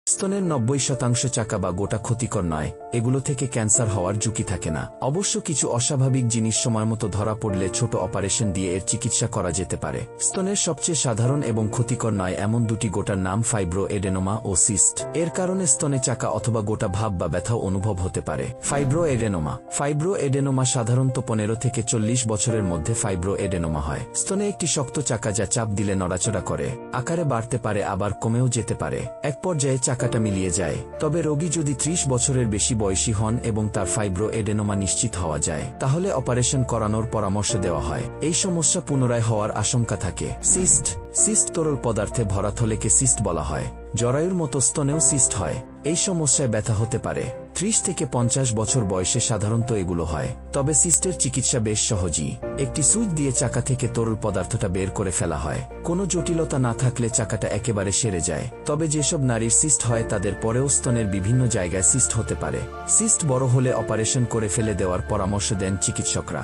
স্তনের 90% চাকা বা গোটা ক্ষতিকর নয়, এগুলো থেকে ক্যান্সার হওয়ার ঝুঁকি থাকে না। অবশ্য কিছু অস্বাভাবিক জিনিস সময়মতো ধরা পড়লে ছোট অপারেশন দিয়ে এর চিকিৎসা করা যেতে পারে। স্তনের সবচেয়ে সাধারণ এবং ক্ষতিকর নয় এমন দুটি গোটার নাম ফাইব্রো এডেনোমা ও সিস্ট। এর কারণে স্তনে চাকা অথবা গোটা ভাব বা ব্যথাও অনুভব হতে পারে। ফাইব্রো এডেনোমা। ফাইব্রো এডেনোমা সাধারণত 15 থেকে 40 বছরের মধ্যে ফাইব্রো এডেনোমা হয়। স্তনে একটি শক্ত চাকা যা চাপ দিলে নড়াচড়া করে, আকারে বাড়তে পারে আবার কমেও যেতে পারে। এক পর্যায়ে চাকাটা মিলিয়ে যায়। তবে রোগী যদি 30 বছরের বেশি বয়সী হন এবং তার ফাইব্রো এডেনোমা নিশ্চিত হওয়া যায়, তাহলে অপারেশন করানোর পরামর্শ দেওয়া হয়। এই সমস্যা পুনরায় হওয়ার আশঙ্কা থাকে। সিস্ট। সিস্ট তরল পদার্থে ভরা থলেকে সিস্ট বলা হয়। জরায়ুর মতো স্তনেও সিস্ট হয়। এই সমস্যায় ব্যথা হতে পারে। 30 থেকে 50 বছর বয়সে সাধারণত এগুলো হয়। তবে সিস্টের চিকিৎসা বেশ সহজই। একটি সুইচ দিয়ে চাকা থেকে তরল পদার্থটা বের করে ফেলা হয়। কোনো জটিলতা না থাকলে চাকাটা একেবারে সেরে যায়। তবে যেসব নারীর সিস্ট হয় তাদের পরেও স্তনের বিভিন্ন জায়গায় সিস্ট হতে পারে। সিস্ট বড় হলে অপারেশন করে ফেলে দেওয়ার পরামর্শ দেন চিকিৎসকরা।